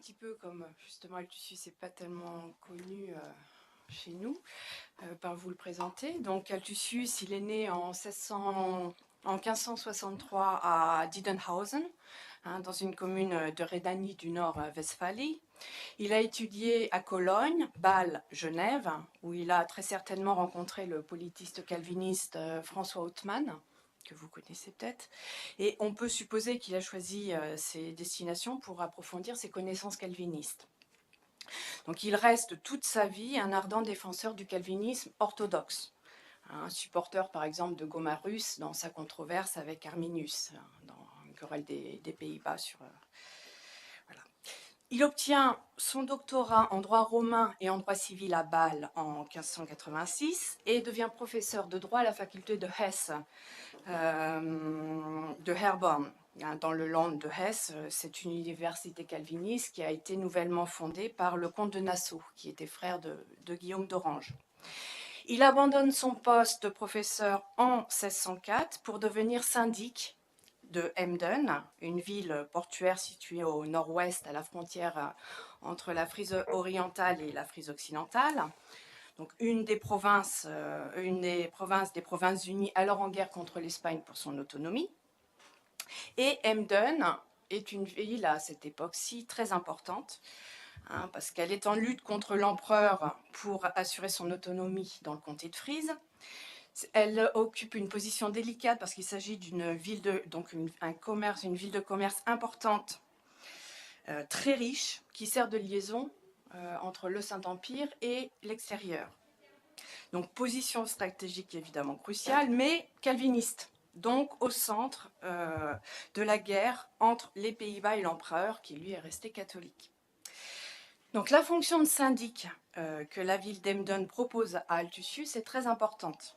petit peu comme justement Althusser, c'est pas tellement connu chez nous, par vous le présenter. Donc Althusser, il est né en 1563 à Diedenhausen, dans une commune de Rhénanie du Nord-Westphalie. Il a étudié à Cologne, Bâle, Genève, où il a très certainement rencontré le politiste calviniste François Hauttmann, que vous connaissez peut-être, et on peut supposer qu'il a choisi ces destinations pour approfondir ses connaissances calvinistes. Donc il reste toute sa vie un ardent défenseur du calvinisme orthodoxe, un supporter par exemple de Gomarus dans sa controverse avec Arminius, dans une querelle des Pays-Bas sur... voilà. Il obtient son doctorat en droit romain et en droit civil à Bâle en 1586 et devient professeur de droit à la faculté de Hesse, de Herborn, dans le land de Hesse. C'est une université calviniste qui a été nouvellement fondée par le comte de Nassau, qui était frère de Guillaume d'Orange. Il abandonne son poste de professeur en 1604 pour devenir syndic de Emden, une ville portuaire située au nord-ouest à la frontière entre la Frise orientale et la Frise occidentale. Donc une des provinces Provinces-Unies, alors en guerre contre l'Espagne pour son autonomie. Et Emden est une ville à cette époque-ci très importante, parce qu'elle est en lutte contre l'empereur pour assurer son autonomie dans le comté de Frise. Elle occupe une position délicate parce qu'il s'agit d'une ville une ville de commerce importante, très riche, qui sert de liaison entre le Saint-Empire et l'extérieur. Donc position stratégique évidemment cruciale, mais calviniste, donc au centre de la guerre entre les Pays-Bas et l'empereur, qui lui est resté catholique. Donc la fonction de syndic que la ville d'Emden propose à Althusser est très importante,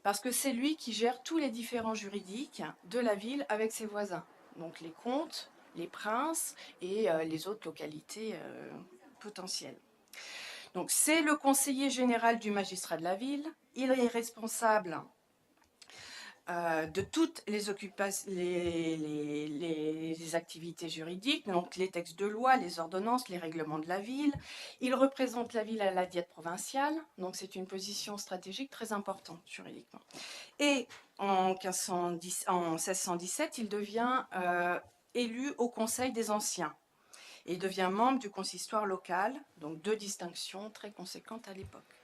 parce que c'est lui qui gère tous les différends juridiques de la ville avec ses voisins, donc les comtes, les princes et les autres localités potentielles. Donc c'est le conseiller général du magistrat de la ville, il est responsable de toutes les activités juridiques, donc les textes de loi, les ordonnances, les règlements de la ville. Il représente la ville à la diète provinciale, donc c'est une position stratégique très importante juridiquement. Et en 1617, il devient élu au Conseil des Anciens et devient membre du consistoire local, donc deux distinctions très conséquentes à l'époque.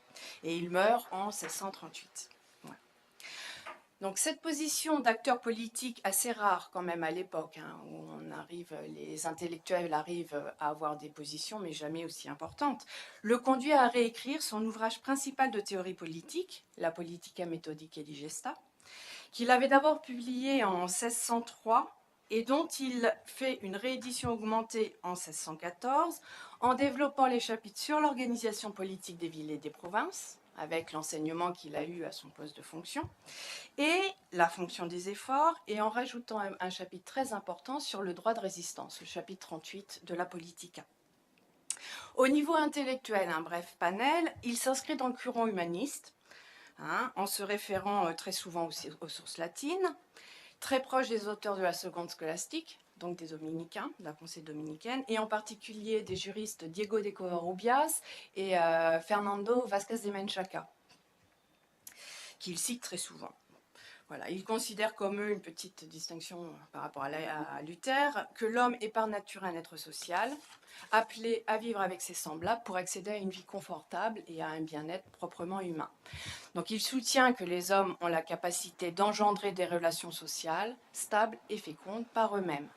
Et il meurt en 1638. Voilà. Donc cette position d'acteur politique assez rare quand même à l'époque, où les intellectuels arrivent à avoir des positions mais jamais aussi importantes, le conduit à réécrire son ouvrage principal de théorie politique, La Politica Methodica Digesta, qu'il avait d'abord publié en 1603 et dont il fait une réédition augmentée en 1614 en développant les chapitres sur l'organisation politique des villes et des provinces, avec l'enseignement qu'il a eu à son poste de fonction, et la fonction des efforts, et en rajoutant un chapitre très important sur le droit de résistance, le chapitre 38 de la Politica. Au niveau intellectuel, un bref panel, il s'inscrit dans le courant humaniste, en se référant très souvent aux sources latines, très proche des auteurs de la seconde scolastique, donc des dominicains, de la pensée dominicaine, et en particulier des juristes Diego de Covarrubias et Fernando Vázquez de Menchaca, qu'il cite très souvent. Voilà, il considère comme eux une petite distinction par rapport à Luther, que l'homme est par nature un être social, appelé à vivre avec ses semblables pour accéder à une vie confortable et à un bien-être proprement humain. Donc il soutient que les hommes ont la capacité d'engendrer des relations sociales stables et fécondes par eux-mêmes,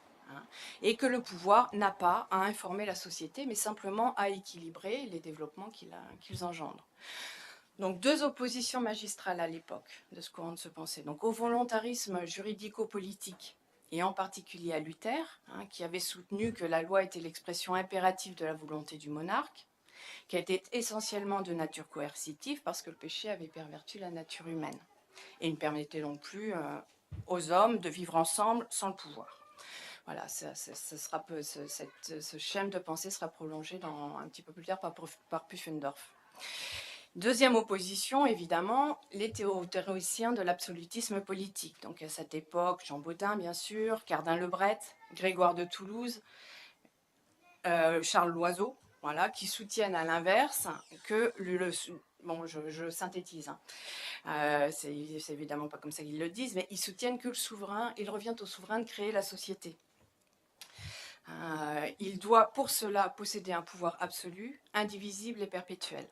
et que le pouvoir n'a pas à informer la société, mais simplement à équilibrer les développements qu'ils engendrent. Donc deux oppositions magistrales à l'époque de ce courant de se penser. Donc au volontarisme juridico-politique, et en particulier à Luther, qui avait soutenu que la loi était l'expression impérative de la volonté du monarque, qui était essentiellement de nature coercitive parce que le péché avait perverti la nature humaine et ne permettait non plus aux hommes de vivre ensemble sans le pouvoir. Voilà, ce schème de pensée sera prolongé un petit peu plus tard par Pufendorf. Deuxième opposition, évidemment, les théoriciens de l'absolutisme politique. Donc à cette époque, Jean Bodin, bien sûr, Cardin Lebret, Grégoire de Toulouse, Charles Loiseau, voilà, qui soutiennent à l'inverse que bon, je synthétise, hein. C'est évidemment pas comme ça qu'ils le disent, mais ils soutiennent que le souverain, il revient au souverain de créer la société. Il doit pour cela posséder un pouvoir absolu, indivisible et perpétuel.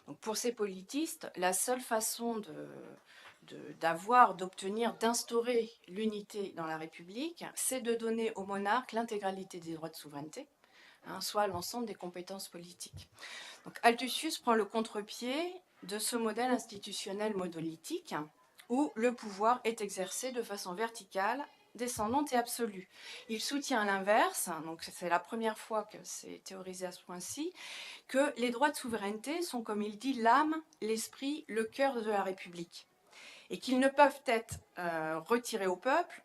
Donc pour ces politistes, la seule façon d'obtenir, d'instaurer l'unité dans la République, c'est de donner au monarque l'intégralité des droits de souveraineté, hein, soit l'ensemble des compétences politiques. Donc Altusius prend le contre-pied de ce modèle institutionnel monolithique où le pouvoir est exercé de façon verticale, descendante et absolue. Il soutient à l'inverse, donc c'est la première fois que c'est théorisé à ce point-ci, que les droits de souveraineté sont, comme il dit, l'âme, l'esprit, le cœur de la République, et qu'ils ne peuvent être retirés au peuple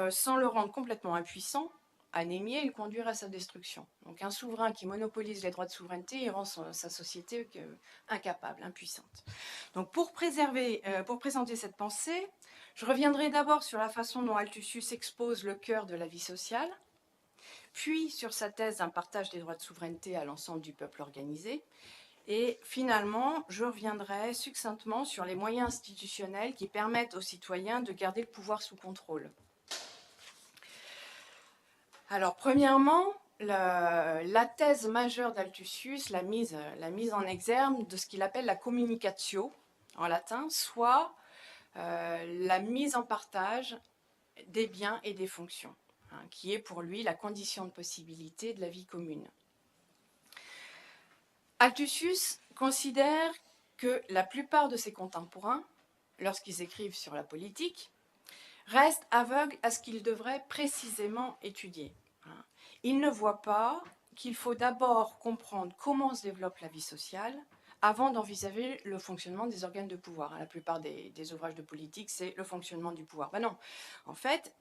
sans le rendre complètement impuissant, anémié et le conduire à sa destruction. Donc un souverain qui monopolise les droits de souveraineté, il rend sa société incapable, impuissante. Donc pour présenter cette pensée, je reviendrai d'abord sur la façon dont Altusius expose le cœur de la vie sociale, puis sur sa thèse d'un partage des droits de souveraineté à l'ensemble du peuple organisé, et finalement, je reviendrai succinctement sur les moyens institutionnels qui permettent aux citoyens de garder le pouvoir sous contrôle. Alors, premièrement, la thèse majeure d'Altusius, la mise en exergue de ce qu'il appelle la communicatio, en latin, soit la mise en partage des biens et des fonctions, hein, qui est pour lui la condition de possibilité de la vie commune. Altusius considère que la plupart de ses contemporains, lorsqu'ils écrivent sur la politique, restent aveugles à ce qu'ils devraient précisément étudier. Ils ne voient pas qu'il faut d'abord comprendre comment se développe la vie sociale avant d'envisager le fonctionnement des organes de pouvoir. La plupart des ouvrages de politique, c'est le fonctionnement du pouvoir. Ben non, en fait,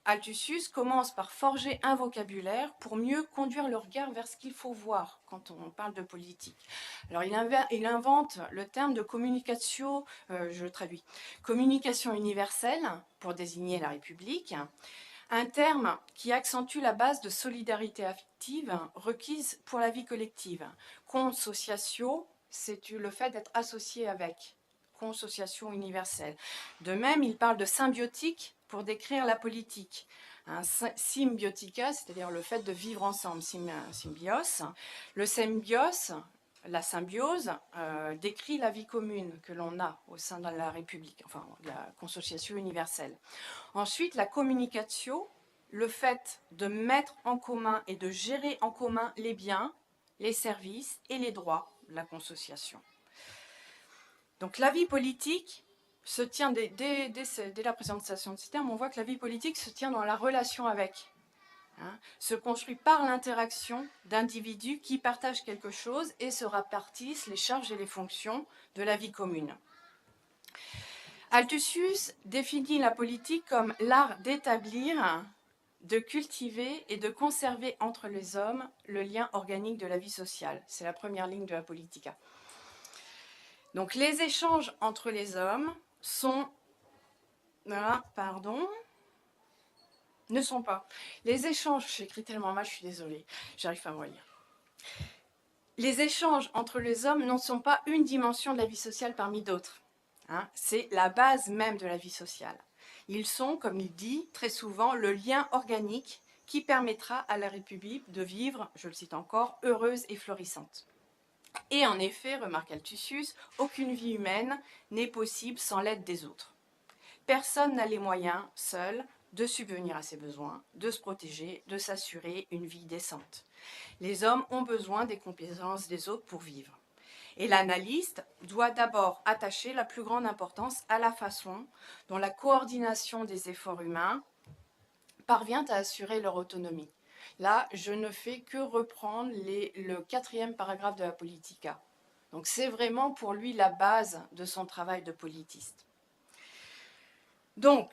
Altusius commence par forger un vocabulaire pour mieux conduire le regard vers ce qu'il faut voir quand on parle de politique. Alors il invente le terme de communicatio, je le traduis, communication universelle pour désigner la République, un terme qui accentue la base de solidarité affective requise pour la vie collective. Consociatio, c'est le fait d'être associé avec. Consociation universelle. De même, il parle de symbiotique pour décrire la politique. Symbiotica, c'est-à-dire le fait de vivre ensemble, symbios. Le symbios, la symbiose, décrit la vie commune que l'on a au sein de la République, enfin la consociation universelle. Ensuite, la communicatio, le fait de mettre en commun et de gérer en commun les biens, les services et les droits de la consociation. Donc la vie politique se tient, dès la présentation de ces termes, on voit que la vie politique se tient dans la relation avec, hein, se construit par l'interaction d'individus qui partagent quelque chose et se répartissent les charges et les fonctions de la vie commune. Altusius définit la politique comme l'art d'établir, de cultiver et de conserver entre les hommes le lien organique de la vie sociale. C'est la première ligne de la Politica. Donc les échanges entre les hommes ne sont pas. Les échanges, j'écris tellement mal, je suis désolée, j'arrive pas à me relire. Les échanges entre les hommes ne sont pas une dimension de la vie sociale parmi d'autres. Hein, c'est la base même de la vie sociale. Ils sont, comme il dit très souvent, le lien organique qui permettra à la République de vivre, je le cite encore, heureuse et florissante. Et en effet, remarque Altusius, aucune vie humaine n'est possible sans l'aide des autres. Personne n'a les moyens, seul, de subvenir à ses besoins, de se protéger, de s'assurer une vie décente. Les hommes ont besoin des compétences des autres pour vivre. Et l'analyste doit d'abord attacher la plus grande importance à la façon dont la coordination des efforts humains parvient à assurer leur autonomie. Là, je ne fais que reprendre le 4e paragraphe de la Politica. Donc c'est vraiment pour lui la base de son travail de politiste. Donc,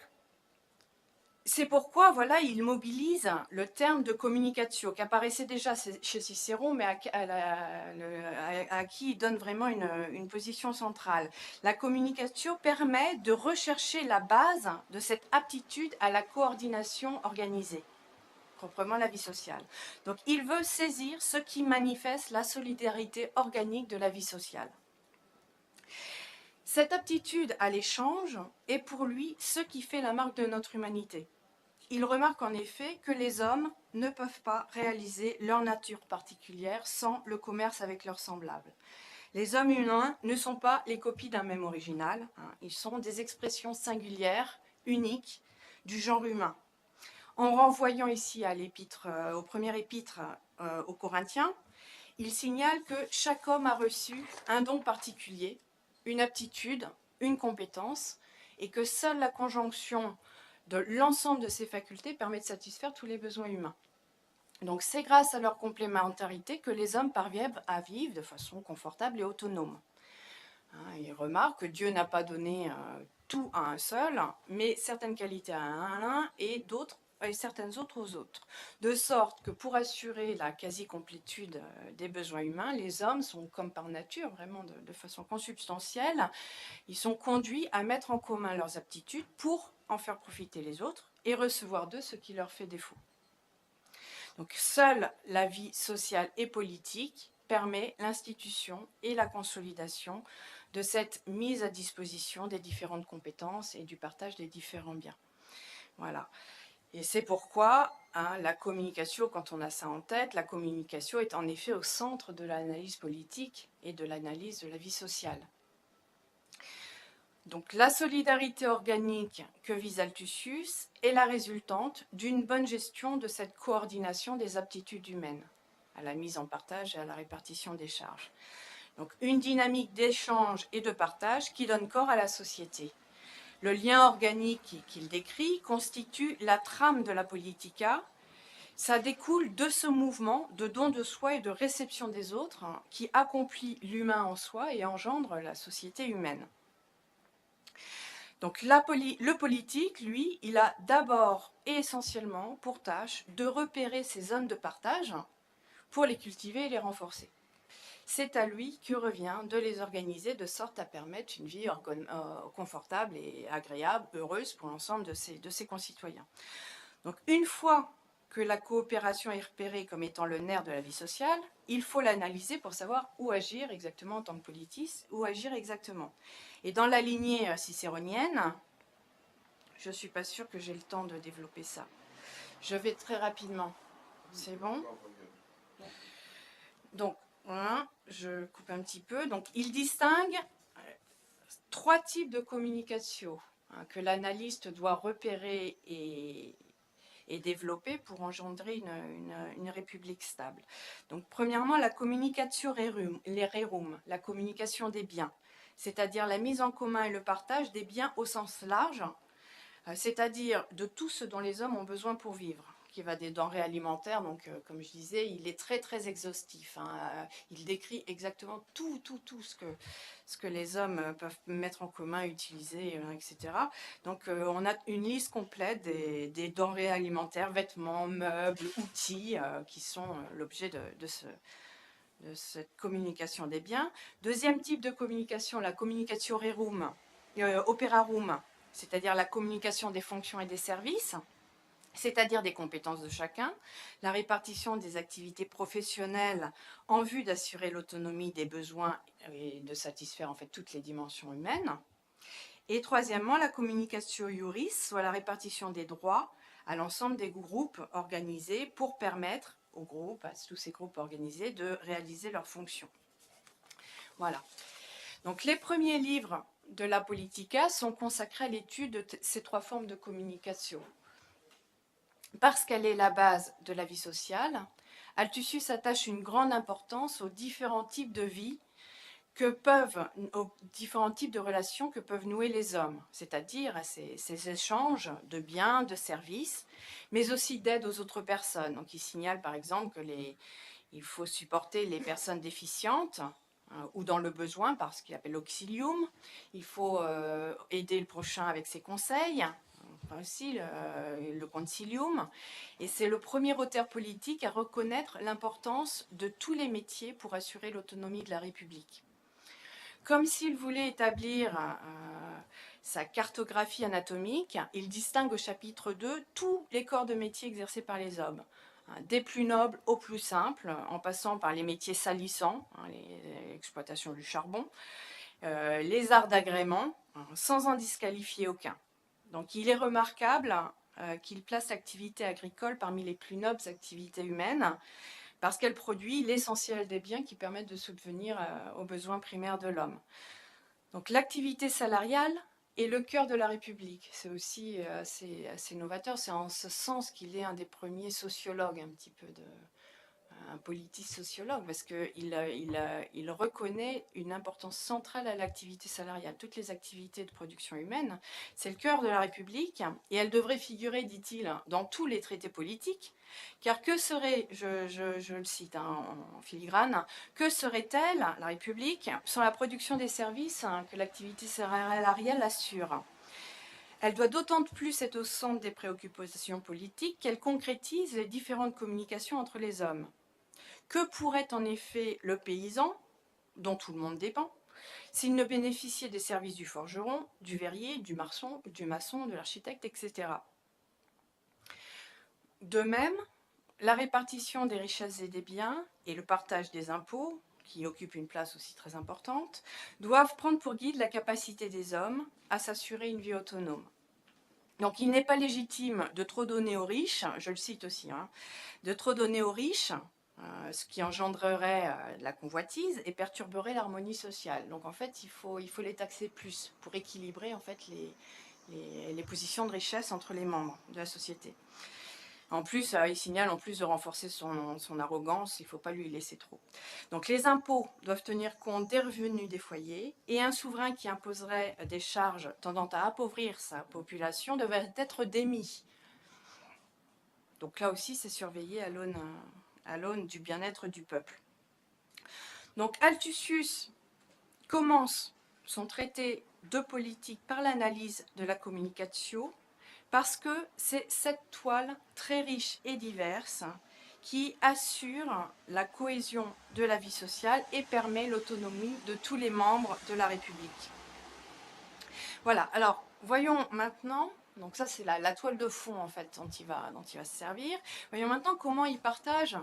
c'est pourquoi, voilà, il mobilise le terme de communicatio, qui apparaissait déjà chez Cicéron, mais à qui il donne vraiment une position centrale. La communicatio permet de rechercher la base de cette aptitude à la coordination organisée. proprement la vie sociale. Donc il veut saisir ce qui manifeste la solidarité organique de la vie sociale. Cette aptitude à l'échange est pour lui ce qui fait la marque de notre humanité. Il remarque en effet que les hommes ne peuvent pas réaliser leur nature particulière sans le commerce avec leurs semblables. Les hommes humains ne sont pas les copies d'un même original, ils sont des expressions singulières, uniques, du genre humain. En renvoyant ici à au premier épître aux Corinthiens, il signale que chaque homme a reçu un don particulier, une aptitude, une compétence, et que seule la conjonction de l'ensemble de ces facultés permet de satisfaire tous les besoins humains. Donc c'est grâce à leur complémentarité que les hommes parviennent à vivre de façon confortable et autonome. Il remarque que Dieu n'a pas donné tout à un seul, mais certaines qualités à l'un et d'autres et certaines autres aux autres. De sorte que pour assurer la quasi-complétude des besoins humains, les hommes sont comme par nature, vraiment de façon consubstantielle, ils sont conduits à mettre en commun leurs aptitudes pour en faire profiter les autres et recevoir d'eux ce qui leur fait défaut. Donc seule la vie sociale et politique permet l'institution et la consolidation de cette mise à disposition des différentes compétences et du partage des différents biens. Voilà. Et c'est pourquoi la communication, quand on a ça en tête, la communication est en effet au centre de l'analyse politique et de l'analyse de la vie sociale. Donc la solidarité organique que vise Althussius est la résultante d'une bonne gestion de cette coordination des aptitudes humaines, à la mise en partage et à la répartition des charges. Donc une dynamique d'échange et de partage qui donne corps à la société. Le lien organique qu'il décrit constitue la trame de la politica. Ça découle de ce mouvement de don de soi et de réception des autres qui accomplit l'humain en soi et engendre la société humaine. Donc le politique, lui, il a d'abord et essentiellement pour tâche de repérer ces zones de partage pour les cultiver et les renforcer. C'est à lui que revient de les organiser de sorte à permettre une vie confortable et agréable, heureuse pour l'ensemble de ses concitoyens. Donc une fois que la coopération est repérée comme étant le nerf de la vie sociale, il faut l'analyser pour savoir où agir exactement en tant que politiste, où agir exactement. Et dans la lignée cicéronienne, je ne suis pas sûre que j'ai le temps de développer ça. Je vais très rapidement. C'est bon ? Donc, voilà, je coupe un petit peu. Donc, il distingue 3 types de communication que l'analyste doit repérer et développer pour engendrer une république stable. Donc, premièrement, la communicatio rerum, la communication des biens, c'est-à-dire la mise en commun et le partage des biens au sens large, c'est-à-dire de tout ce dont les hommes ont besoin pour vivre, qui va des denrées alimentaires, donc comme je disais, il est très très exhaustif. Il décrit exactement tout ce que les hommes peuvent mettre en commun, utiliser, etc. Donc on a une liste complète des denrées alimentaires, vêtements, meubles, outils, qui sont l'objet de cette communication des biens. Deuxième type de communication, la communicatio rerum, operarum, c'est-à-dire la communication des fonctions et des services, c'est-à-dire des compétences de chacun, la répartition des activités professionnelles en vue d'assurer l'autonomie des besoins et de satisfaire en fait toutes les dimensions humaines. Et troisièmement, la communicatio iuris, soit la répartition des droits à l'ensemble des groupes organisés pour permettre aux groupes, à tous ces groupes organisés, de réaliser leurs fonctions. Voilà. Donc les premiers livres de la Politica sont consacrés à l'étude de ces 3 formes de communication. Parce qu'elle est la base de la vie sociale, Althussius attache une grande importance aux différents types de vie aux différents types de relations que peuvent nouer les hommes, c'est-à-dire à ces échanges de biens, de services, mais aussi d'aide aux autres personnes. Donc il signale par exemple qu'il faut supporter les personnes déficientes ou dans le besoin par ce qu'il appelle l'auxilium. Il faut aider le prochain avec ses conseils, aussi le concilium. Et c'est le premier auteur politique à reconnaître l'importance de tous les métiers pour assurer l'autonomie de la République. Comme s'il voulait établir sa cartographie anatomique, il distingue au chapitre 2 tous les corps de métier exercés par les hommes, des plus nobles aux plus simples, en passant par les métiers salissants, l'exploitation du charbon, les arts d'agrément, sans en disqualifier aucun. Donc il est remarquable qu'il place l'activité agricole parmi les plus nobles activités humaines, parce qu'elle produit l'essentiel des biens qui permettent de subvenir aux besoins primaires de l'homme. Donc l'activité salariale est le cœur de la République. C'est aussi assez novateur. C'est en ce sens qu'il est un des premiers sociologues, un petit peu un politique-sociologue, parce qu'il reconnaît une importance centrale à l'activité salariale. Toutes les activités de production humaine, c'est le cœur de la République, et elle devrait figurer, dit-il, dans tous les traités politiques, car que serait, je le cite en filigrane, que serait-elle, la République, sans la production des services que l'activité salariale assure ? Elle doit d'autant plus être au centre des préoccupations politiques qu'elle concrétise les différentes communications entre les hommes. Que pourrait en effet le paysan, dont tout le monde dépend, s'il ne bénéficiait des services du forgeron, du verrier, du maçon, de l'architecte, etc. De même, la répartition des richesses et des biens et le partage des impôts, qui occupent une place aussi très importante, doivent prendre pour guide la capacité des hommes à s'assurer une vie autonome. Donc il n'est pas légitime de trop donner aux riches, je le cite aussi, de trop donner aux riches, ce qui engendrerait de la convoitise et perturberait l'harmonie sociale. Donc en fait, il faut les taxer plus pour équilibrer en fait les positions de richesse entre les membres de la société. En plus, il signale en plus de renforcer son arrogance, il ne faut pas lui laisser trop. Donc les impôts doivent tenir compte des revenus des foyers, et un souverain qui imposerait des charges tendant à appauvrir sa population devrait être démis. Donc là aussi, c'est surveillé à l'aune du bien-être du peuple. Donc Altusius commence son traité de politique par l'analyse de la communicatio, parce que c'est cette toile très riche et diverse qui assure la cohésion de la vie sociale et permet l'autonomie de tous les membres de la République. Voilà, alors voyons maintenant, donc ça c'est la toile de fond en fait dont il va se servir. Voyons maintenant comment il partage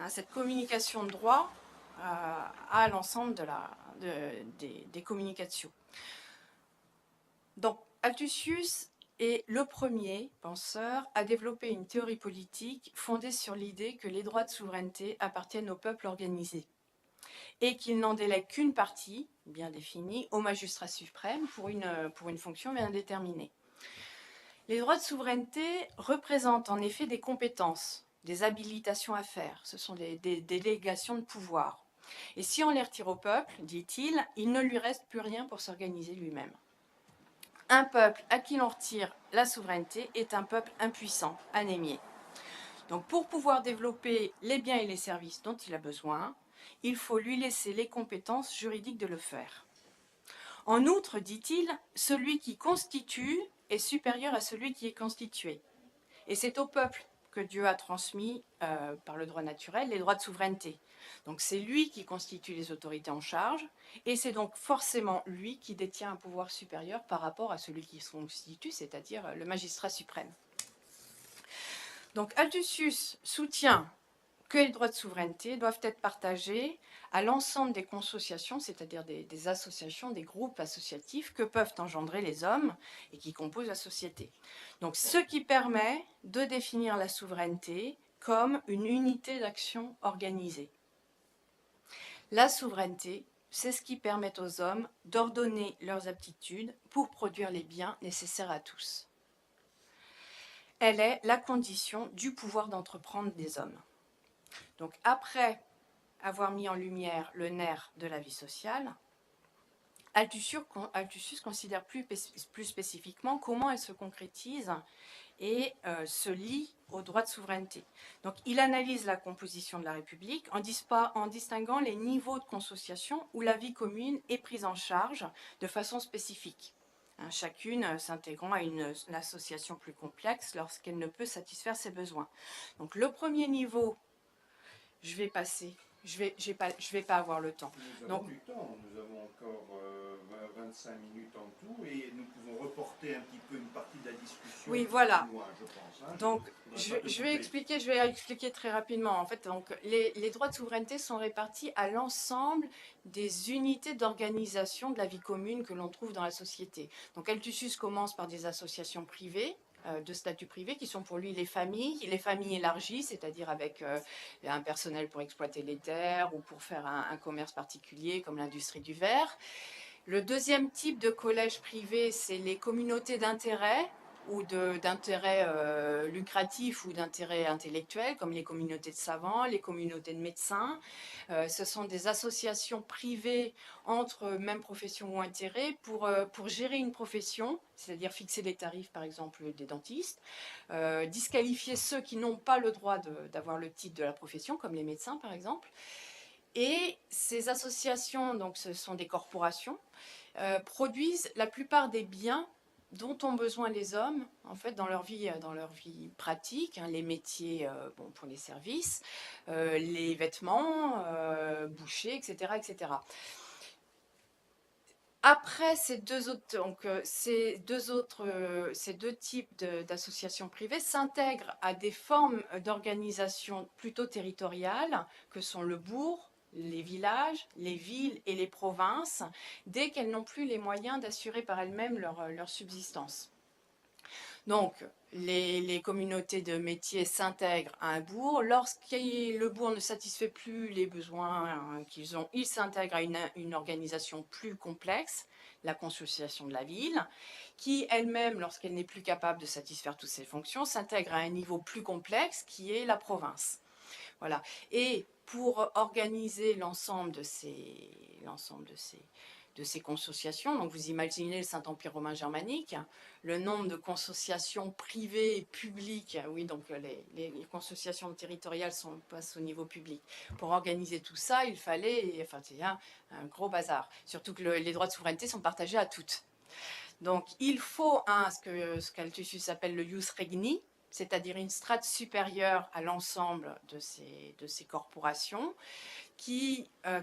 cette communication de droit à l'ensemble des communications. Donc Altusius est le premier penseur à développer une théorie politique fondée sur l'idée que les droits de souveraineté appartiennent au peuple organisé et qu'il n'en délègue qu'une partie, bien définie, au magistrat suprême pour une fonction bien déterminée. Les droits de souveraineté représentent en effet des compétences, des habilitations à faire, ce sont des délégations de pouvoir. Et si on les retire au peuple, dit-il, il ne lui reste plus rien pour s'organiser lui-même. Un peuple à qui l'on retire la souveraineté est un peuple impuissant, anémié. Donc pour pouvoir développer les biens et les services dont il a besoin, il faut lui laisser les compétences juridiques de le faire. En outre, dit-il, celui qui constitue est supérieur à celui qui est constitué. Et c'est au peuple que Dieu a transmis par le droit naturel les droits de souveraineté. Donc c'est lui qui constitue les autorités en charge, et c'est donc forcément lui qui détient un pouvoir supérieur par rapport à celui qui se constitue, c'est-à-dire le magistrat suprême. Donc Altusius soutient que les droits de souveraineté doivent être partagés à l'ensemble des consociations, c'est-à-dire des associations, des groupes associatifs que peuvent engendrer les hommes et qui composent la société. Donc ce qui permet de définir la souveraineté comme une unité d'action organisée. La souveraineté, c'est ce qui permet aux hommes d'ordonner leurs aptitudes pour produire les biens nécessaires à tous. Elle est la condition du pouvoir d'entreprendre des hommes. Donc après avoir mis en lumière le nerf de la vie sociale, Altusius considère plus spécifiquement comment elle se concrétise et se lie aux droits de souveraineté. Donc il analyse la composition de la République en distinguant les niveaux de consociation où la vie commune est prise en charge de façon spécifique, chacune s'intégrant à une association plus complexe lorsqu'elle ne peut satisfaire ses besoins. Donc le premier niveau, je vais passer. Je vais pas avoir le temps. Nous avons du temps, nous avons encore 25 minutes en tout et nous pouvons reporter un petit peu une partie de la discussion. Oui, voilà. Loin, je pense. Hein. Donc, je vais expliquer très rapidement. En fait, donc, les droits de souveraineté sont répartis à l'ensemble des unités d'organisation de la vie commune que l'on trouve dans la société. Donc, Altusius commence par des associations privées, de statut privé, qui sont pour lui les familles élargies, c'est-à-dire avec un personnel pour exploiter les terres ou pour faire un commerce particulier comme l'industrie du verre. Le deuxième type de collège privé, c'est les communautés d'intérêt ou d'intérêt lucratif ou d'intérêt intellectuel, comme les communautés de savants, les communautés de médecins. Ce sont des associations privées entre même profession ou intérêt pour gérer une profession, c'est-à-dire fixer les tarifs, par exemple, des dentistes, disqualifier ceux qui n'ont pas le droit d'avoir le titre de la profession, comme les médecins, par exemple. Et ces associations, donc ce sont des corporations, produisent la plupart des biens dont ont besoin les hommes en fait dans leur vie pratique, hein, les métiers bon, pour les services, les vêtements, bouchers, etc., etc. Après ces deux autres, donc ces deux types d'associations privées s'intègrent à des formes d'organisation plutôt territoriales que sont le bourg, les villages, les villes et les provinces, dès qu'elles n'ont plus les moyens d'assurer par elles-mêmes leur subsistance. Donc, les communautés de métiers s'intègrent à un bourg. Lorsque le bourg ne satisfait plus les besoins qu'ils ont, ils s'intègrent à une organisation plus complexe, la consociation de la ville, qui elle-même, lorsqu'elle n'est plus capable de satisfaire toutes ses fonctions, s'intègre à un niveau plus complexe qui est la province. Voilà. Et pour organiser l'ensemble de ces consociations, donc vous imaginez le Saint-Empire romain germanique, le nombre de consociations privées et publiques, oui, donc les consociations territoriales passent au niveau public. Pour organiser tout ça, il fallait, enfin, c'est un gros bazar, surtout que les droits de souveraineté sont partagés à toutes. Donc, il faut ce qu'Althussus appelle le jus regni, c'est-à-dire une strate supérieure à l'ensemble de ces corporations,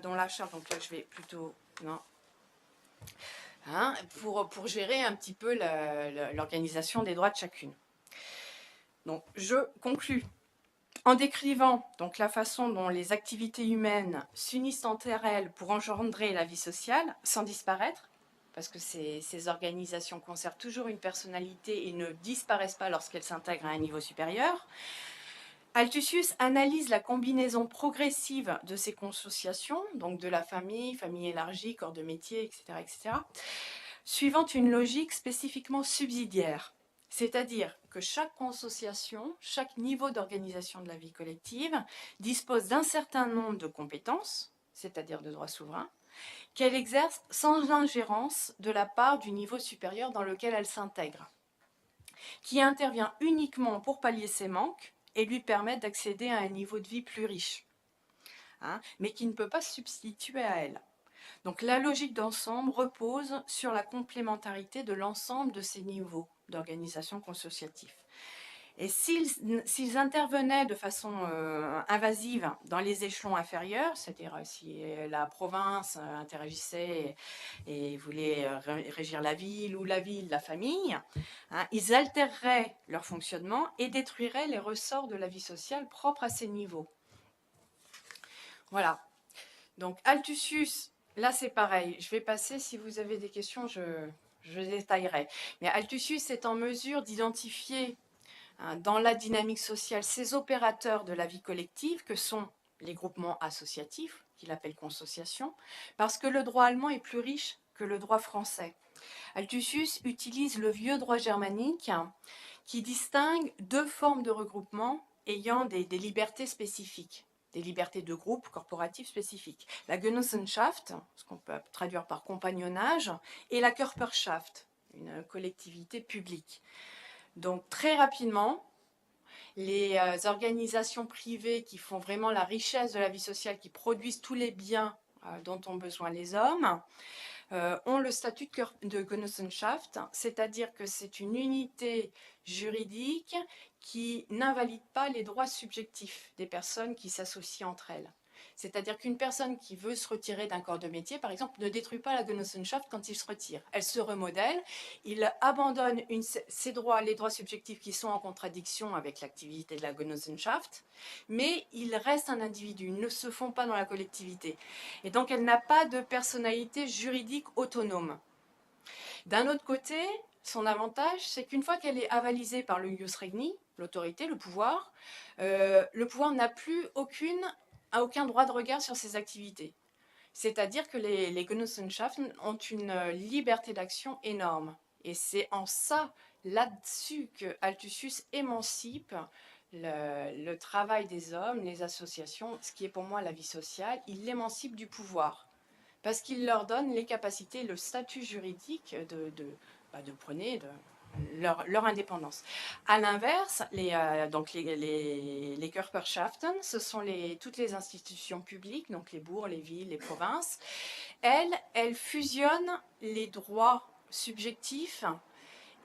dont la charte, donc là je vais plutôt, non, hein, pour gérer un petit peu l'organisation des droits de chacune. Donc, je conclus en décrivant donc la façon dont les activités humaines s'unissent entre elles pour engendrer la vie sociale sans disparaître, parce que ces organisations conservent toujours une personnalité et ne disparaissent pas lorsqu'elles s'intègrent à un niveau supérieur. Althussus analyse la combinaison progressive de ces consociations, donc de la famille élargie, corps de métier, etc., etc., suivant une logique spécifiquement subsidiaire. C'est-à-dire que chaque consociation, chaque niveau d'organisation de la vie collective dispose d'un certain nombre de compétences, c'est-à-dire de droits souverains, qu'elle exerce sans ingérence de la part du niveau supérieur dans lequel elle s'intègre, qui intervient uniquement pour pallier ses manques et lui permettre d'accéder à un niveau de vie plus riche, hein, mais qui ne peut pas se substituer à elle. Donc la logique d'ensemble repose sur la complémentarité de l'ensemble de ces niveaux d'organisation consociative. Et s'ils intervenaient de façon invasive dans les échelons inférieurs, c'est-à-dire si la province interagissait et voulait régir la ville ou la ville, la famille, hein, ils altéreraient leur fonctionnement et détruiraient les ressorts de la vie sociale propres à ces niveaux. Voilà. Donc Althussus, là c'est pareil. Je vais passer, si vous avez des questions, je détaillerai. Mais Althussus est en mesure d'identifier dans la dynamique sociale ces opérateurs de la vie collective que sont les groupements associatifs, qu'il appelle consociation, parce que le droit allemand est plus riche que le droit français. Althussus utilise le vieux droit germanique qui distingue deux formes de regroupement ayant des libertés spécifiques, des libertés de groupe corporatifs spécifiques. La Genossenschaft, ce qu'on peut traduire par compagnonnage, et la Körperschaft, une collectivité publique. Donc très rapidement, les organisations privées qui font vraiment la richesse de la vie sociale, qui produisent tous les biens dont ont besoin les hommes, ont le statut de Genossenschaft, c'est-à-dire que c'est une unité juridique qui n'invalide pas les droits subjectifs des personnes qui s'associent entre elles. C'est-à-dire qu'une personne qui veut se retirer d'un corps de métier, par exemple, ne détruit pas la Genossenschaft quand il se retire. Elle se remodèle, il abandonne ses droits, les droits subjectifs qui sont en contradiction avec l'activité de la Genossenschaft, mais il reste un individu, ils ne se font pas dans la collectivité. Et donc, elle n'a pas de personnalité juridique autonome. D'un autre côté, son avantage, c'est qu'une fois qu'elle est avalisée par le Ius Regni, l'autorité, le pouvoir n'a plus aucun droit de regard sur ses activités. C'est-à-dire que les Genossenschaften ont une liberté d'action énorme. Et c'est en ça, là-dessus, que Altusius émancipe le travail des hommes, les associations, ce qui est pour moi la vie sociale, il l'émancipe du pouvoir. Parce qu'il leur donne les capacités, le statut juridique de prôner leur indépendance. À l'inverse, les Körperschaften, ce sont toutes les institutions publiques, donc les bourgs, les villes, les provinces. Elles fusionnent les droits subjectifs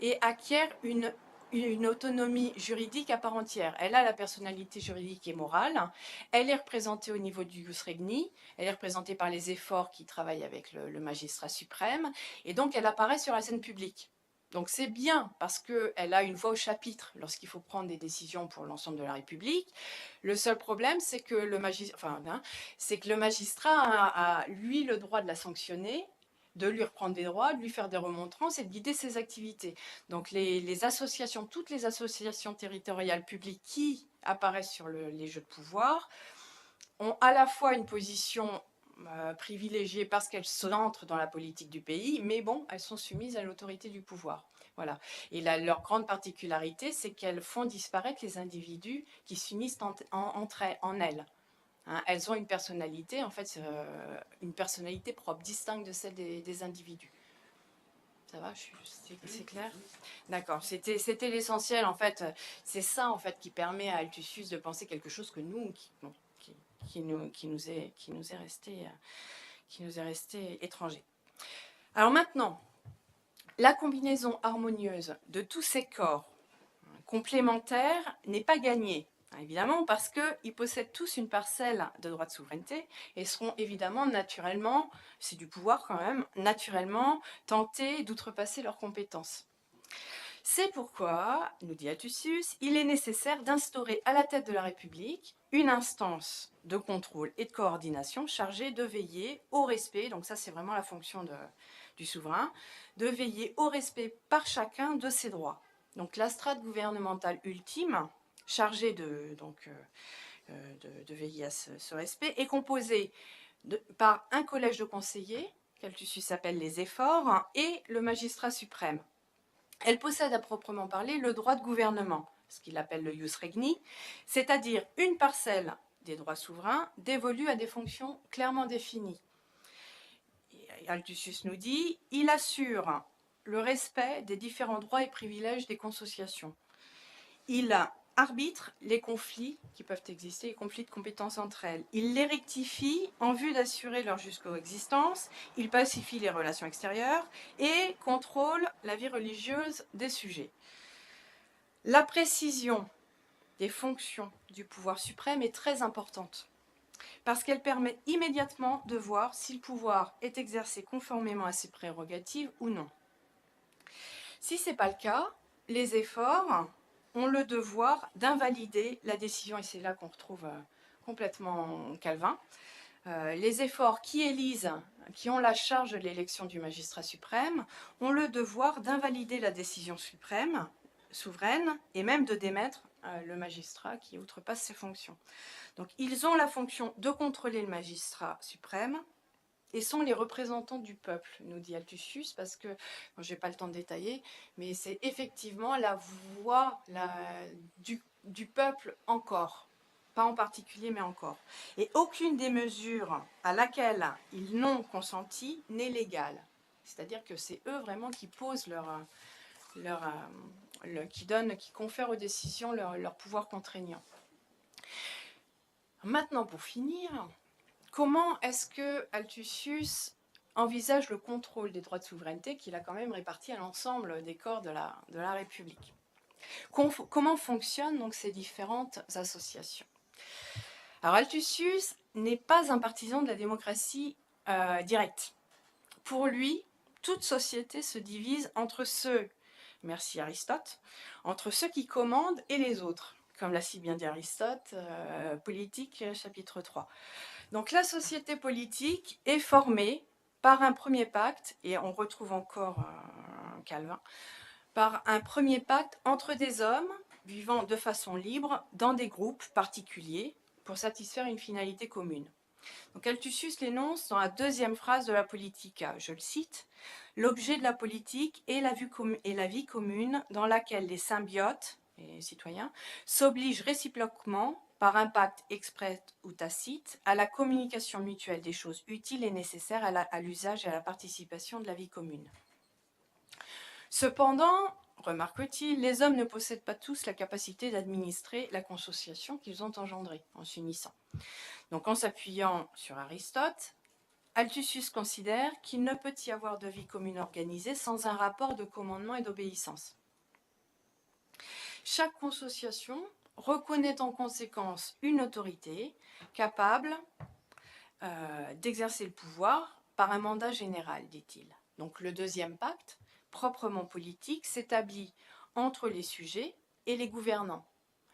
et acquièrent une autonomie juridique à part entière. Elle a la personnalité juridique et morale. Elle est représentée au niveau du Ius Regni. Elle est représentée par les efforts qui travaillent avec le magistrat suprême. Et donc, elle apparaît sur la scène publique. Donc, c'est bien parce qu'elle a une voix au chapitre lorsqu'il faut prendre des décisions pour l'ensemble de la République. Le seul problème, c'est que le magistrat a, lui, le droit de la sanctionner, de lui reprendre des droits, de lui faire des remontrances et de guider ses activités. Donc les associations, toutes les associations territoriales publiques qui apparaissent sur les jeux de pouvoir ont à la fois une position privilégiée parce qu'elles s'entrent dans la politique du pays, mais bon, elles sont soumises à l'autorité du pouvoir. Voilà. Et leur grande particularité, c'est qu'elles font disparaître les individus qui s'unissent en elles. Hein, elles ont une personnalité, en fait, une personnalité propre, distincte de celle des individus. Ça va, c'est clair? D'accord, c'était l'essentiel, en fait. C'est ça, en fait, qui permet à Altusius de penser quelque chose que nous, qui nous est resté étranger. Alors maintenant, la combinaison harmonieuse de tous ces corps complémentaires n'est pas gagnée. Évidemment, parce qu'ils possèdent tous une parcelle de droit de souveraineté et seront évidemment naturellement, c'est du pouvoir quand même, naturellement tentés d'outrepasser leurs compétences. C'est pourquoi, nous dit Altusius, il est nécessaire d'instaurer à la tête de la République une instance de contrôle et de coordination chargée de veiller au respect, donc ça c'est vraiment la fonction du souverain, de veiller au respect par chacun de ses droits. Donc la strate gouvernementale ultime, chargée de veiller à ce respect, est composée par un collège de conseillers, qu'Altusius appelle les efforts, et le magistrat suprême. Elle possède à proprement parler le droit de gouvernement, ce qu'il appelle le ius regni, c'est-à-dire une parcelle des droits souverains dévolue à des fonctions clairement définies. Et Altusius nous dit, il assure le respect des différents droits et privilèges des consociations. Il arbitre les conflits qui peuvent exister, les conflits de compétences entre elles. Il les rectifie en vue d'assurer leur juste coexistence. Il pacifie les relations extérieures et contrôle la vie religieuse des sujets. La précision des fonctions du pouvoir suprême est très importante parce qu'elle permet immédiatement de voir si le pouvoir est exercé conformément à ses prérogatives ou non. Si ce n'est pas le cas, les efforts ont le devoir d'invalider la décision, et c'est là qu'on retrouve complètement Calvin. Les efforts qui élisent, qui ont la charge de l'élection du magistrat suprême, ont le devoir d'invalider la décision souveraine, et même de démettre le magistrat qui outrepasse ses fonctions. Donc ils ont la fonction de contrôler le magistrat suprême, et sont les représentants du peuple, nous dit Altusius, parce que, bon, je n'ai pas le temps de détailler, mais c'est effectivement la voix du peuple encore, pas en particulier, mais encore. Et aucune des mesures à laquelle ils n'ont consenti n'est légale. C'est-à-dire que c'est eux vraiment qui posent qui confèrent aux décisions leur pouvoir contraignant. Maintenant, pour finir, comment est-ce que Altusius envisage le contrôle des droits de souveraineté qu'il a quand même répartis à l'ensemble des corps de la République? Comment fonctionnent donc ces différentes associations? Alors Altusius n'est pas un partisan de la démocratie directe. Pour lui, toute société se divise entre ceux, merci Aristote, entre ceux qui commandent et les autres, comme l'a si bien dit Aristote, Politique, chapitre 3. Donc la société politique est formée par un premier pacte, et on retrouve encore Calvin, par un premier pacte entre des hommes vivant de façon libre dans des groupes particuliers pour satisfaire une finalité commune. Donc Althussus l'énonce dans la deuxième phrase de la Politica, je le cite, « L'objet de la politique est la vie commune dans laquelle les symbiotes, les citoyens, s'obligent réciproquement, par un pacte exprès ou tacite, à la communication mutuelle des choses utiles et nécessaires à l'usage et à la participation de la vie commune. » Cependant, remarque-t-il, les hommes ne possèdent pas tous la capacité d'administrer la consociation qu'ils ont engendrée en s'unissant. Donc en s'appuyant sur Aristote, Althussus considère qu'il ne peut y avoir de vie commune organisée sans un rapport de commandement et d'obéissance. Chaque consociation reconnaît en conséquence une autorité capable d'exercer le pouvoir par un mandat général, dit-il. Donc le deuxième pacte, proprement politique, s'établit entre les sujets et les gouvernants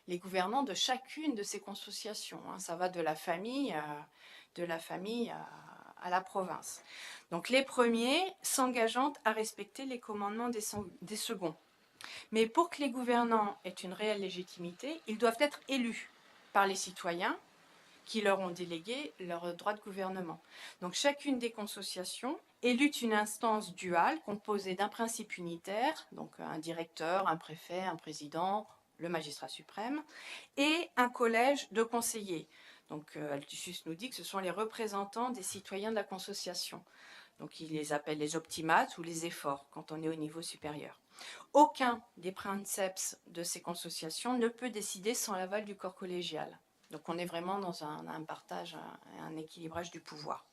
de chacune de ces consociations. Ça va de la famille à la province. Donc les premiers s'engageant à respecter les commandements des seconds. Mais pour que les gouvernants aient une réelle légitimité, ils doivent être élus par les citoyens qui leur ont délégué leur droit de gouvernement. Donc chacune des consociations élut une instance duale composée d'un principe unitaire, donc un directeur, un préfet, un président, le magistrat suprême, et un collège de conseillers. Donc Althussus nous dit que ce sont les représentants des citoyens de la consociation. Donc il les appelle les optimates ou les efforts quand on est au niveau supérieur. Aucun des princeps de ces consociations ne peut décider sans l'aval du corps collégial. Donc on est vraiment dans un partage, un équilibrage du pouvoir.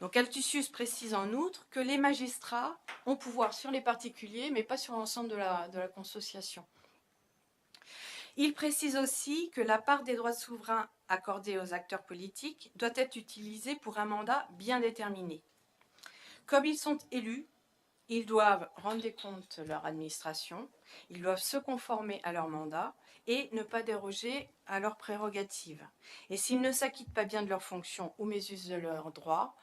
Donc Althussus précise en outre que les magistrats ont pouvoir sur les particuliers, mais pas sur l'ensemble de la consociation. Il précise aussi que la part des droits souverains accordés aux acteurs politiques doit être utilisée pour un mandat bien déterminé. Comme ils sont élus, ils doivent rendre des comptes de leur administration, ils doivent se conformer à leur mandat et ne pas déroger à leurs prérogatives. Et s'ils ne s'acquittent pas bien de leurs fonctions ou mésusent de leurs droits,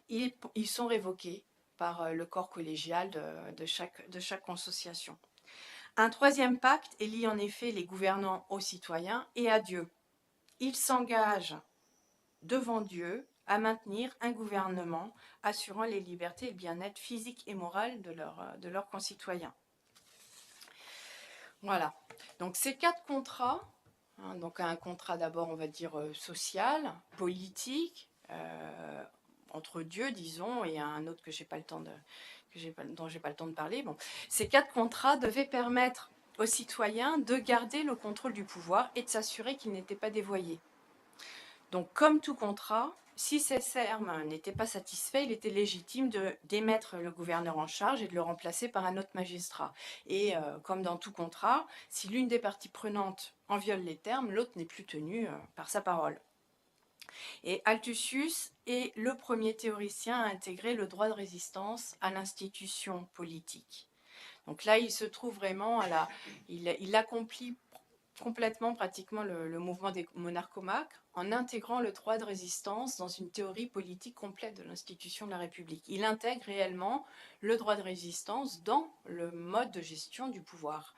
ils sont révoqués par le corps collégial de chaque consociation. Un troisième pacte lie en effet les gouvernants aux citoyens et à Dieu. Ils s'engagent devant Dieu à maintenir un gouvernement assurant les libertés et le bien-être physique et moral de leurs concitoyens. Voilà. Donc ces 4 contrats, donc un contrat d'abord on va dire social, politique, entre Dieu disons, et un autre que j'ai pas le temps dont j'ai pas le temps de parler. Bon, ces 4 contrats devaient permettre aux citoyens de garder le contrôle du pouvoir et de s'assurer qu'il n'était pas dévoyé. Donc, comme tout contrat, si ces termes n'étaient pas satisfaits, il était légitime d'émettre le gouverneur en charge et de le remplacer par un autre magistrat. Et comme dans tout contrat, si l'une des parties prenantes en viole les termes, l'autre n'est plus tenu par sa parole. Et Althussus est le premier théoricien à intégrer le droit de résistance à l'institution politique. Donc là, il se trouve vraiment il accomplit complètement, pratiquement, le mouvement des monarchomacres en intégrant le droit de résistance dans une théorie politique complète de l'institution de la République. Il intègre réellement le droit de résistance dans le mode de gestion du pouvoir.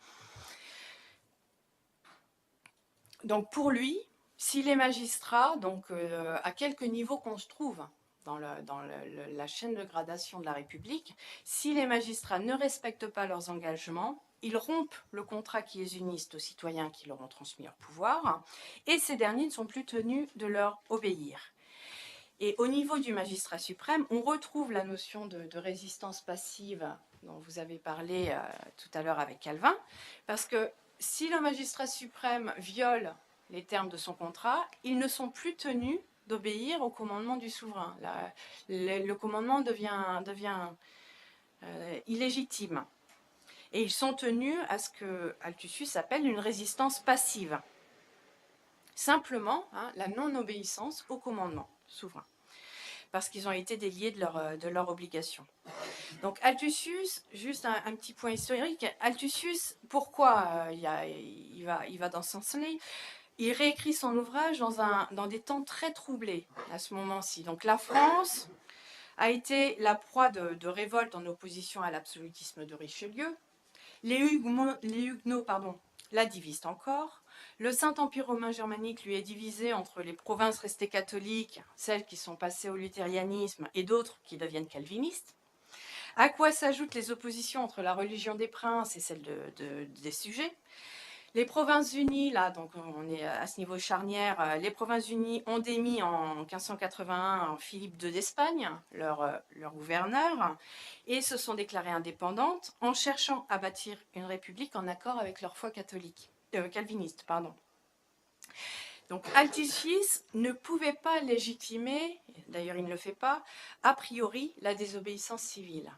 Donc pour lui, si les magistrats, donc à quelque niveau qu'on se trouve dans la chaîne de gradation de la République, si les magistrats ne respectent pas leurs engagements, ils rompent le contrat qui les unisse aux citoyens qui leur ont transmis leur pouvoir, et ces derniers ne sont plus tenus de leur obéir. Et au niveau du magistrat suprême, on retrouve la notion de résistance passive dont vous avez parlé tout à l'heure avec Calvin, parce que si le magistrat suprême viole les termes de son contrat, ils ne sont plus tenus d'obéir au commandement du souverain. Le commandement devient illégitime. Et ils sont tenus à ce que Althussus appelle une résistance passive. simplement la non-obéissance au commandement souverain, parce qu'ils ont été déliés de leur obligation. Donc Altusius, juste un petit point historique, Altusius, pourquoi il va dans ce sens-là? Il réécrit son ouvrage dans des temps très troublés à ce moment-ci. Donc la France a été la proie de révoltes en opposition à l'absolutisme de Richelieu. Les Huguenots la divisent encore. Le Saint-Empire romain germanique lui est divisé entre les provinces restées catholiques, celles qui sont passées au luthérianisme, et d'autres qui deviennent calvinistes. À quoi s'ajoutent les oppositions entre la religion des princes et celle des sujets. Les Provinces-Unies, là, donc on est à ce niveau charnière, les Provinces-Unies ont démis en 1581 Philippe II d'Espagne, leur gouverneur, et se sont déclarées indépendantes en cherchant à bâtir une république en accord avec leur foi calviniste. Donc Altusius ne pouvait pas légitimer, d'ailleurs il ne le fait pas, a priori la désobéissance civile.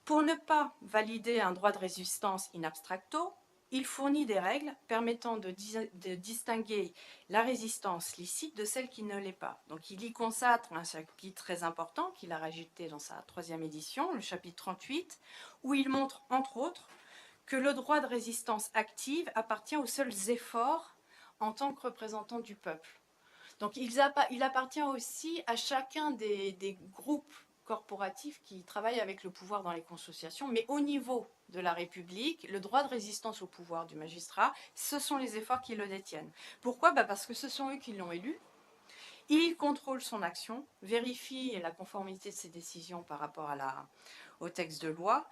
Pour ne pas valider un droit de résistance in abstracto, il fournit des règles permettant de distinguer la résistance licite de celle qui ne l'est pas. Donc il y consacre un chapitre très important qu'il a rajouté dans sa 3e édition, le chapitre 38, où il montre entre autres que le droit de résistance active appartient aux seuls efforts en tant que représentant du peuple. Donc il appartient aussi à chacun des groupes corporatifs qui travaillent avec le pouvoir dans les consociations, mais au niveau de la République, le droit de résistance au pouvoir du magistrat, ce sont les efforts qui le détiennent. Pourquoi ? Parce que ce sont eux qui l'ont élu. Ils contrôlent son action, vérifient la conformité de ses décisions par rapport au texte de loi,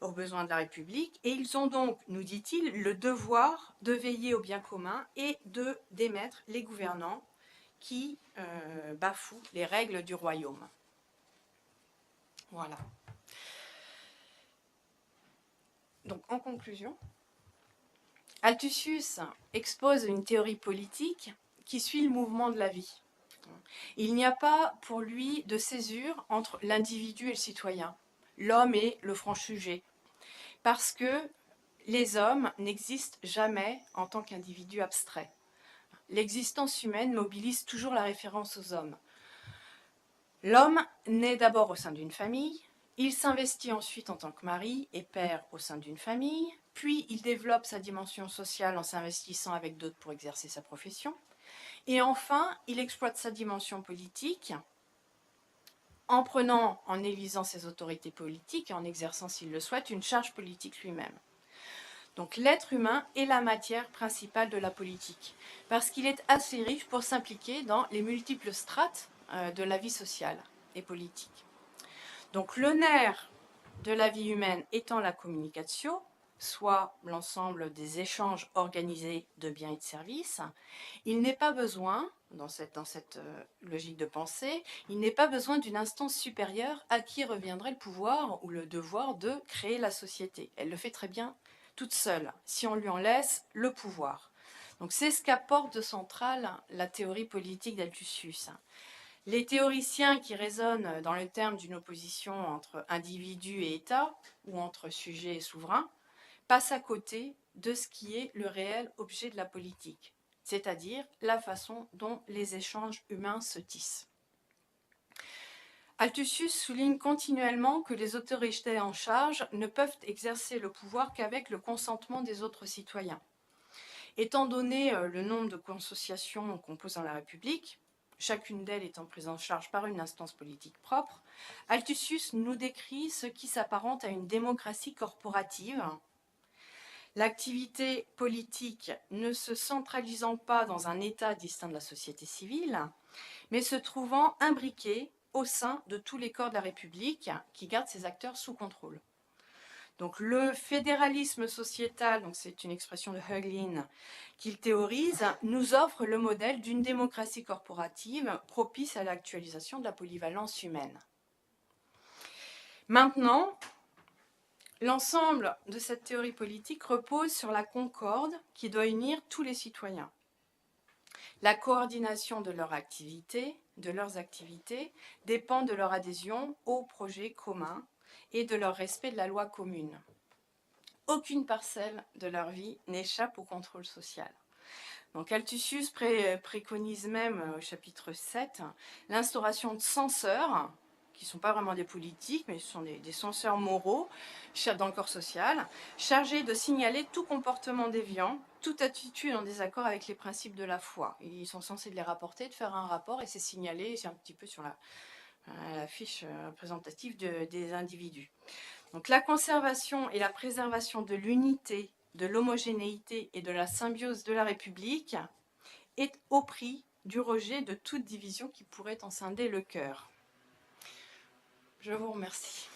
aux besoins de la République, et ils ont donc, nous dit-il, le devoir de veiller au bien commun et de démettre les gouvernants qui bafouent les règles du royaume. Voilà. Donc, en conclusion, Altusius expose une théorie politique qui suit le mouvement de la vie. Il n'y a pas pour lui de césure entre l'individu et le citoyen, l'homme et le franc-sujet, parce que les hommes n'existent jamais en tant qu'individus abstraits. L'existence humaine mobilise toujours la référence aux hommes. L'homme naît d'abord au sein d'une famille, il s'investit ensuite en tant que mari et père au sein d'une famille, puis il développe sa dimension sociale en s'investissant avec d'autres pour exercer sa profession, et enfin, il exploite sa dimension politique en élisant ses autorités politiques et en exerçant, s'il le souhaite, une charge politique lui-même. Donc l'être humain est la matière principale de la politique, parce qu'il est assez riche pour s'impliquer dans les multiples strates de la vie sociale et politique. Donc le nerf de la vie humaine étant la communication, soit l'ensemble des échanges organisés de biens et de services, il n'est pas besoin, dans cette logique de pensée, il n'est pas besoin d'une instance supérieure à qui reviendrait le pouvoir ou le devoir de créer la société. Elle le fait très bien toute seule, si on lui en laisse le pouvoir. Donc c'est ce qu'apporte de central la théorie politique d'Altusius. Les théoriciens qui raisonnent dans le terme d'une opposition entre individu et État, ou entre sujet et souverain, passent à côté de ce qui est le réel objet de la politique, c'est-à-dire la façon dont les échanges humains se tissent. Altusius souligne continuellement que les autorités en charge ne peuvent exercer le pouvoir qu'avec le consentement des autres citoyens. Étant donné le nombre de consociations composant la République, chacune d'elles étant prise en charge par une instance politique propre, Altusius nous décrit ce qui s'apparente à une démocratie corporative. L'activité politique ne se centralisant pas dans un État distinct de la société civile, mais se trouvant imbriquée au sein de tous les corps de la République qui gardent ces acteurs sous contrôle. Donc le fédéralisme sociétal, donc c'est une expression de Höglin qu'il théorise, nous offre le modèle d'une démocratie corporative propice à l'actualisation de la polyvalence humaine. Maintenant, l'ensemble de cette théorie politique repose sur la concorde qui doit unir tous les citoyens. La coordination de leurs activités dépend de leur adhésion au projet commun et de leur respect de la loi commune. Aucune parcelle de leur vie n'échappe au contrôle social. Donc Altusius préconise même au chapitre 7 l'instauration de censeurs, qui ne sont pas vraiment des politiques, mais ce sont des censeurs moraux dans le corps social, chargés de signaler tout comportement déviant, toute attitude en désaccord avec les principes de la foi. Ils sont censés de les rapporter, de faire un rapport, et c'est signalé, c'est un petit peu sur la fiche représentative des individus. Donc la conservation et la préservation de l'unité, de l'homogénéité et de la symbiose de la République est au prix du rejet de toute division qui pourrait en scinder le cœur. Je vous remercie.